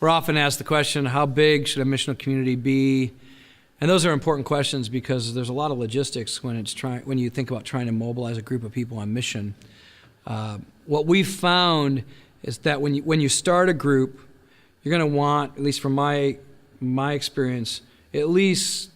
We're often asked the question, how big should a missional community be? And those are important questions because there's a lot of logistics when you think about trying to mobilize a group of people on mission. What we've found is that when you start a group, you're going to want, at least from my experience, at least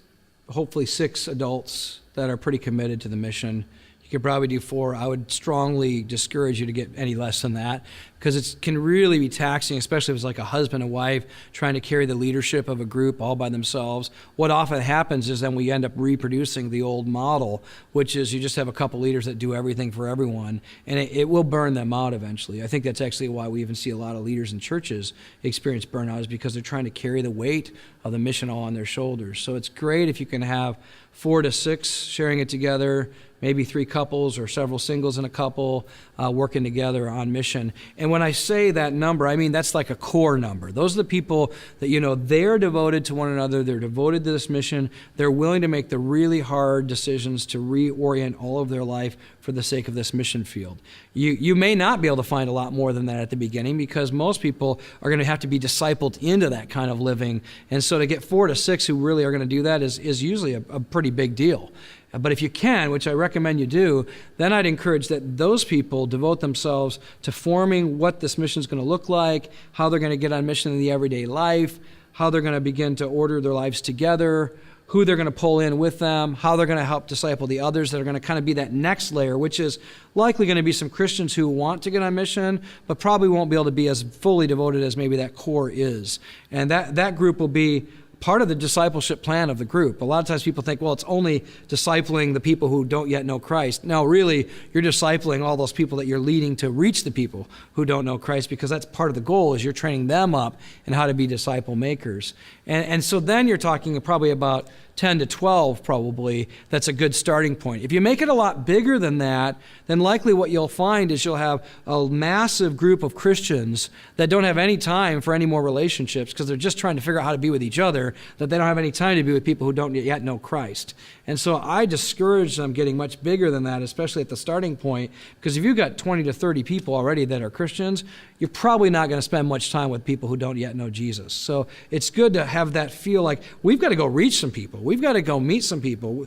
hopefully 6 adults that are pretty committed to the mission. You could probably do 4. I would strongly discourage you to get any less than that because it can really be taxing, especially if it's like a husband and wife trying to carry the leadership of a group all by themselves. What often happens is then we end up reproducing the old model, which is you just have a couple leaders that do everything for everyone, and it will burn them out eventually. I think that's actually why we even see a lot of leaders in churches experience burnout, is because they're trying to carry the weight of the mission all on their shoulders. So it's great if you can have 4 to 6 sharing it together, maybe 3 couples or several singles and a couple working together on mission. And when I say that number, I mean that's like a core number. Those are the people that, they're devoted to one another, they're devoted to this mission, they're willing to make the really hard decisions to reorient all of their life for the sake of this mission field. You may not be able to find a lot more than that at the beginning because most people are going to have to be discipled into that kind of living. And so to get 4 to 6 who really are going to do that is usually a pretty big deal. But if you can, which I recommend you do, then I'd encourage that those people devote themselves to forming what this mission is going to look like, how they're going to get on mission in the everyday life, how they're going to begin to order their lives together, who they're going to pull in with them, how they're going to help disciple the others that are going to kind of be that next layer, which is likely going to be some Christians who want to get on mission, but probably won't be able to be as fully devoted as maybe that core is. And that group will be part of the discipleship plan of the group. A lot of times people think, well, it's only discipling the people who don't yet know Christ. No, really, you're discipling all those people that you're leading to reach the people who don't know Christ, because that's part of the goal, is you're training them up in how to be disciple makers. And so then you're talking probably about 10 to 12 probably. That's a good starting point. If you make it a lot bigger than that, then likely what you'll find is you'll have a massive group of Christians that don't have any time for any more relationships because they're just trying to figure out how to be with each other, that they don't have any time to be with people who don't yet know Christ. And so I discourage them getting much bigger than that, especially at the starting point, because if you've got 20 to 30 people already that are Christians, you're probably not going to spend much time with people who don't yet know Jesus. So it's good to have that feel like we've got to go reach some people. We've got to go meet some people.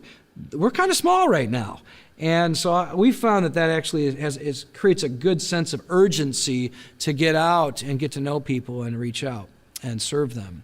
We're kind of small right now. And so we found that actually creates a good sense of urgency to get out and get to know people and reach out and serve them.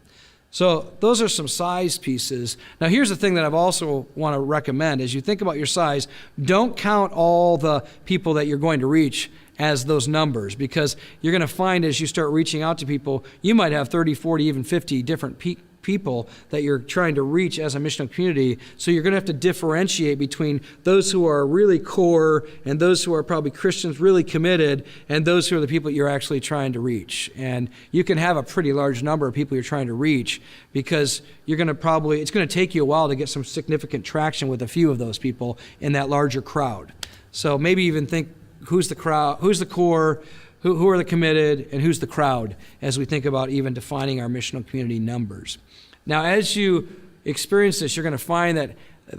So those are some size pieces. Now here's the thing that I've also want to recommend. As you think about your size, don't count all the people that you're going to reach as those numbers, because you're going to find as you start reaching out to people, you might have 30, 40, even 50 different people that you're trying to reach as a missional community. So you're going to have to differentiate between those who are really core and those who are probably Christians really committed and those who are the people you're actually trying to reach. And you can have a pretty large number of people you're trying to reach because it's going to take you a while to get some significant traction with a few of those people in that larger crowd. So maybe even think, who's the crowd, who's the core, who are the committed, and who's the crowd as we think about even defining our missional community numbers. Now, as you experience this, you're going to find that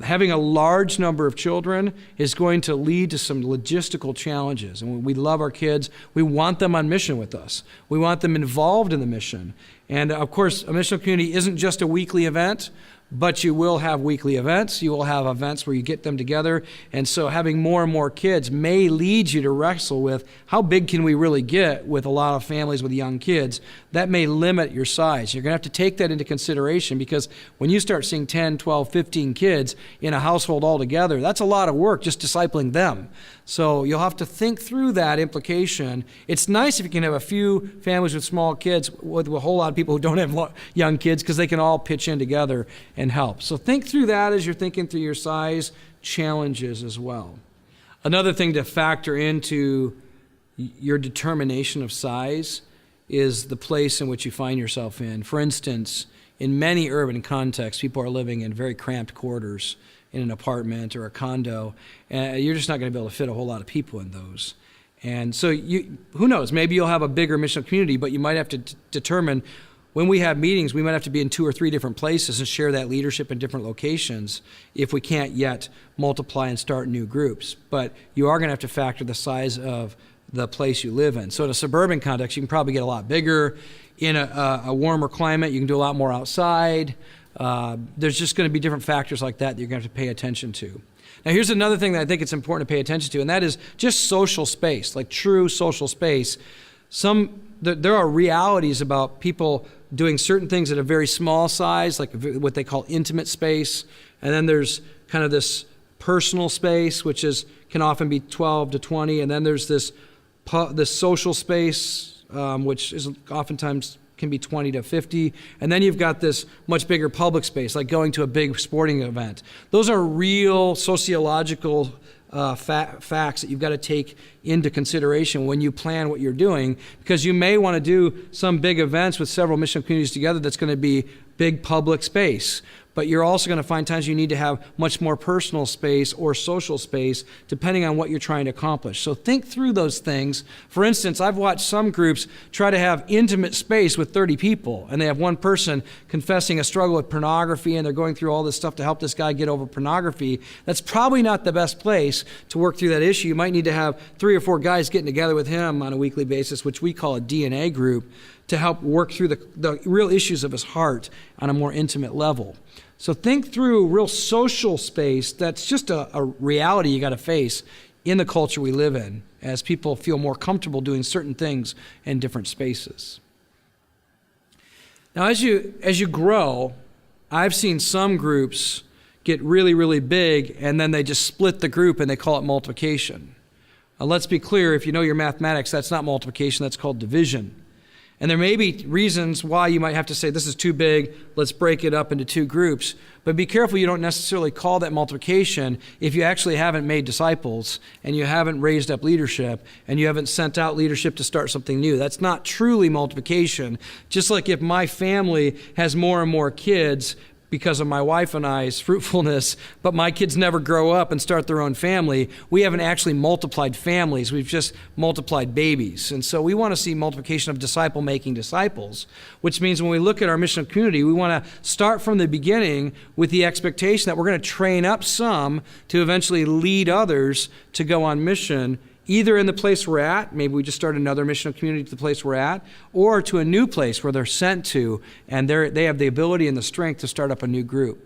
having a large number of children is going to lead to some logistical challenges. And we love our kids. We want them on mission with us. We want them involved in the mission. And of course, a missional community isn't just a weekly event, but you will have weekly events. You will have events where you get them together. And so having more and more kids may lead you to wrestle with how big can we really get with a lot of families with young kids. That may limit your size. You're going to have to take that into consideration, because when you start seeing 10, 12, 15 kids in a household altogether, that's a lot of work just discipling them. So you'll have to think through that implication. It's nice if you can have a few families with small kids with a whole lot of people who don't have young kids, because they can all pitch in together and help. So think through that as you're thinking through your size challenges as well. Another thing to factor into your determination of size is the place in which you find yourself in. For instance, in many urban contexts, people are living in very cramped quarters in an apartment or a condo, and you're just not going to be able to fit a whole lot of people in those. And so who knows, maybe you'll have a bigger missional community, but you might have to determine, when we have meetings, we might have to be in 2 or 3 different places and share that leadership in different locations if we can't yet multiply and start new groups. But you are going to have to factor the size of the place you live in. So in a suburban context, you can probably get a lot bigger. in a warmer climate, you can do a lot more outside. There's just going to be different factors like that you're going to have to pay attention to. Now, here's another thing that I think it's important to pay attention to, and that is just social space, like true social space. There are realities about people doing certain things at a very small size, like what they call intimate space, and then there's kind of this personal space, which can often be 12 to 20, and then there's this social space, which is oftentimes can be 20 to 50, and then you've got this much bigger public space, like going to a big sporting event. Those are real sociological facts that you've got to take into consideration when you plan what you're doing, because you may want to do some big events with several missional communities together that's going to be big public space. But you're also going to find times you need to have much more personal space or social space depending on what you're trying to accomplish. So think through those things. For instance, I've watched some groups try to have intimate space with 30 people, and they have one person confessing a struggle with pornography, and they're going through all this stuff to help this guy get over pornography. That's probably not the best place to work through that issue. You might need to have 3 or 4 guys getting together with him on a weekly basis, which we call a DNA group, to help work through the real issues of his heart on a more intimate level. So think through real social space. That's just a reality you got to face in the culture we live in as people feel more comfortable doing certain things in different spaces. Now, as you grow, I've seen some groups get really, really big, and then they just split the group and they call it multiplication. Now, let's be clear, if you know your mathematics, that's not multiplication, that's called division. And there may be reasons why you might have to say, this is too big, let's break it up into 2 groups. But be careful you don't necessarily call that multiplication if you actually haven't made disciples and you haven't raised up leadership and you haven't sent out leadership to start something new. That's not truly multiplication. Just like if my family has more and more kids because of my wife and I's fruitfulness, but my kids never grow up and start their own family, we haven't actually multiplied families. We've just multiplied babies. And so we want to see multiplication of disciple-making disciples, which means when we look at our missional community, we want to start from the beginning with the expectation that we're going to train up some to eventually lead others to go on mission, either in the place we're at, maybe we just start another missional community to the place we're at, or to a new place where they're sent to, and they have the ability and the strength to start up a new group.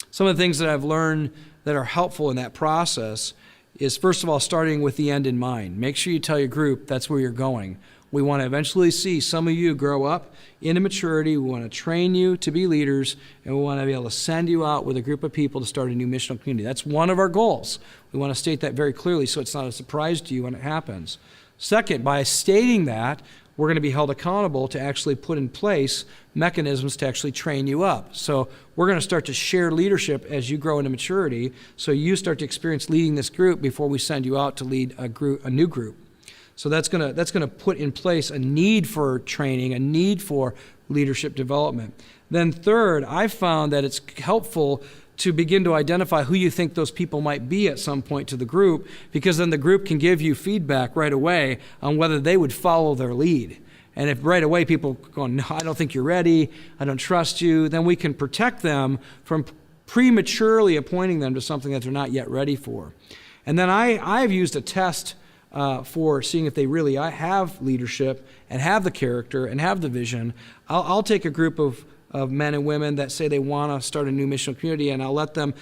Some of the things that I've learned that are helpful in that process is, first of all, starting with the end in mind. Make sure you tell your group that's where you're going. We want to eventually see some of you grow up into maturity. We want to train you to be leaders, and we want to be able to send you out with a group of people to start a new missional community. That's one of our goals. We want to state that very clearly so it's not a surprise to you when it happens. Second, by stating that, we're going to be held accountable to actually put in place mechanisms to actually train you up. So we're going to start to share leadership as you grow into maturity, so you start to experience leading this group before we send you out to lead a new group. So that's going to put in place a need for training, a need for leadership development. Then third, I've found that it's helpful to begin to identify who you think those people might be at some point to the group, because then the group can give you feedback right away on whether they would follow their lead. And if right away people go, no, I don't think you're ready, I don't trust you, then we can protect them from prematurely appointing them to something that they're not yet ready for. And then I've used a test for seeing if they really have leadership and have the character and have the vision. I'll take a group of men and women that say they want to start a new missional community, and I'll let them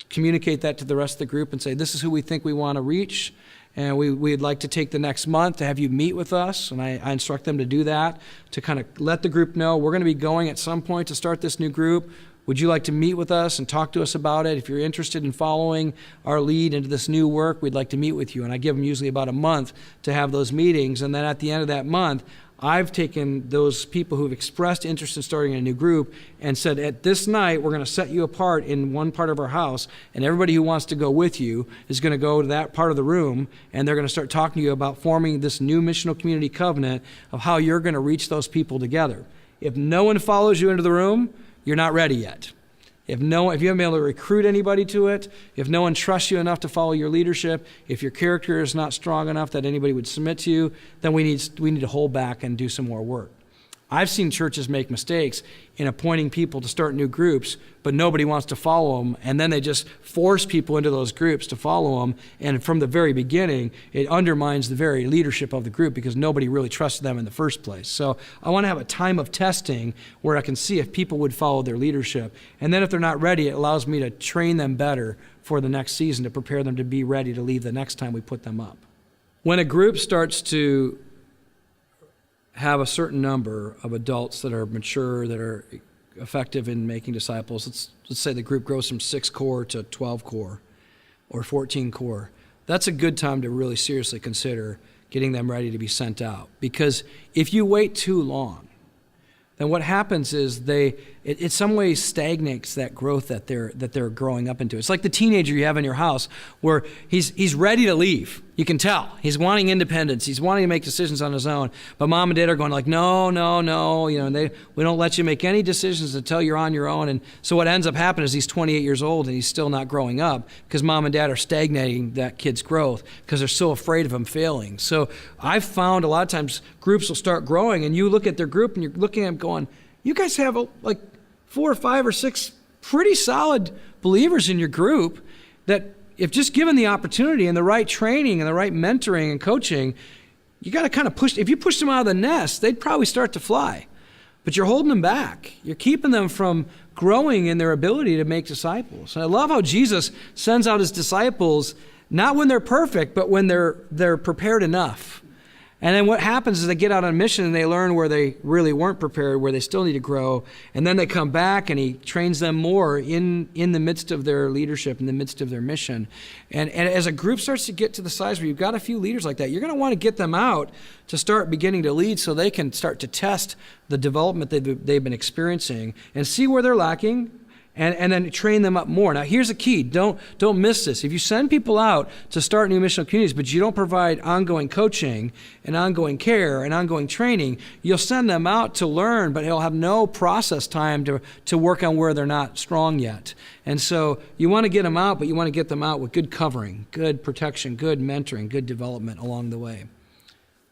communicate that to the rest of the group and say, this is who we think we want to reach, and we'd like to take the next month to have you meet with us. And I instruct them to do that, to kind of let the group know we're going to be going at some point to start this new group. Would you like to meet with us and talk to us about it? If you're interested in following our lead into this new work, we'd like to meet with you. And I give them usually about a month to have those meetings. And then at the end of that month, I've taken those people who've expressed interest in starting a new group and said, at this night, we're going to set you apart in one part of our house, and everybody who wants to go with you is going to go to that part of the room, and they're going to start talking to you about forming this new missional community covenant of how you're going to reach those people together. If no one follows you into the room, you're not ready yet. If you haven't been able to recruit anybody to it, if no one trusts you enough to follow your leadership, if your character is not strong enough that anybody would submit to you, then we need to hold back and do some more work. I've seen churches make mistakes in appointing people to start new groups, but nobody wants to follow them, and then they just force people into those groups to follow them, and from the very beginning, it undermines the very leadership of the group because nobody really trusted them in the first place. So I want to have a time of testing where I can see if people would follow their leadership, and then if they're not ready, it allows me to train them better for the next season to prepare them to be ready to leave the next time we put them up. When a group starts to have a certain number of adults that are mature, that are effective in making disciples, let's say the group grows from 6 core to 12 core or 14 core, that's a good time to really seriously consider getting them ready to be sent out. Because if you wait too long, then what happens is it in some ways stagnates that growth that they're growing up into. It's like the teenager you have in your house where he's ready to leave. You can tell. He's wanting independence. He's wanting to make decisions on his own. But mom and dad are going like, no, and we don't let you make any decisions until you're on your own. And so what ends up happening is he's 28 years old and he's still not growing up because mom and dad are stagnating that kid's growth because they're so afraid of him failing. So I've found a lot of times groups will start growing and you look at their group and you're looking at them going, you guys have like 4 or 5 or 6 pretty solid believers in your group that if just given the opportunity and the right training and the right mentoring and coaching, you got to kind of push. If you push them out of the nest, they'd probably start to fly. But you're holding them back. You're keeping them from growing in their ability to make disciples. And I love how Jesus sends out his disciples, not when they're perfect, but when they're prepared enough. And then what happens is they get out on a mission and they learn where they really weren't prepared, where they still need to grow. And then they come back and he trains them more in the midst of their leadership, in the midst of their mission. And as a group starts to get to the size where you've got a few leaders like that, you're going to want to get them out to start beginning to lead so they can start to test the development they've been experiencing and see where they're lacking. And then train them up more. Now, here's a key. Don't miss this. If you send people out to start new missional communities, but you don't provide ongoing coaching and ongoing care and ongoing training, you'll send them out to learn, but they'll have no process time to work on where they're not strong yet. And so you want to get them out, but you want to get them out with good covering, good protection, good mentoring, good development along the way.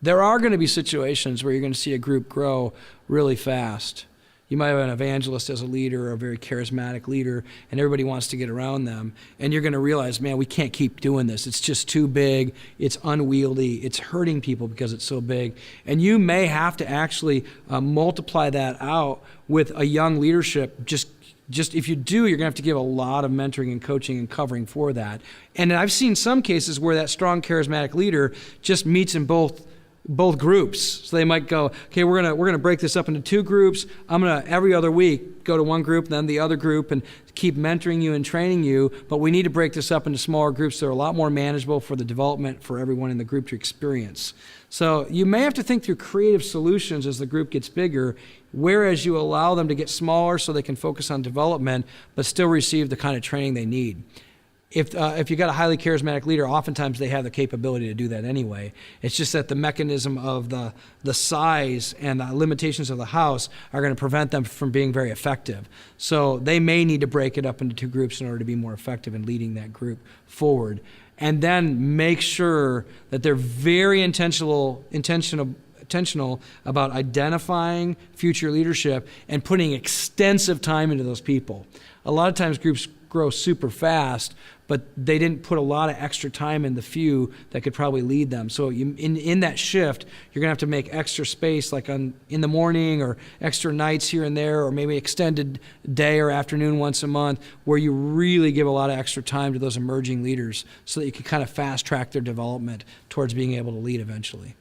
There are going to be situations where you're going to see a group grow really fast. You might have an evangelist as a leader or a very charismatic leader, and everybody wants to get around them. And you're going to realize, man, we can't keep doing this. It's just too big. It's unwieldy. It's hurting people because it's so big. And you may have to actually multiply that out with a young leadership. Just if you do, you're going to have to give a lot of mentoring and coaching and covering for that. And I've seen some cases where that strong charismatic leader just meets in both groups. So they might go, okay, we're gonna break this up into 2 groups. I'm gonna every other week go to one group, then the other group, and keep mentoring you and training you. But we need to break this up into smaller groups that are a lot more manageable for the development for everyone in the group to experience. So you may have to think through creative solutions as the group gets bigger, whereas you allow them to get smaller so they can focus on development, but still receive the kind of training they need. If you got a highly charismatic leader, oftentimes they have the capability to do that anyway. It's just that the mechanism of the size and the limitations of the house are going to prevent them from being very effective. So they may need to break it up into 2 groups in order to be more effective in leading that group forward. And then make sure that they're very intentional about identifying future leadership and putting extensive time into those people. A lot of times groups grow super fast, but they didn't put a lot of extra time in the few that could probably lead them. So in that shift, you're going to have to make extra space like in the morning or extra nights here and there, or maybe extended day or afternoon once a month where you really give a lot of extra time to those emerging leaders so that you can kind of fast track their development towards being able to lead eventually.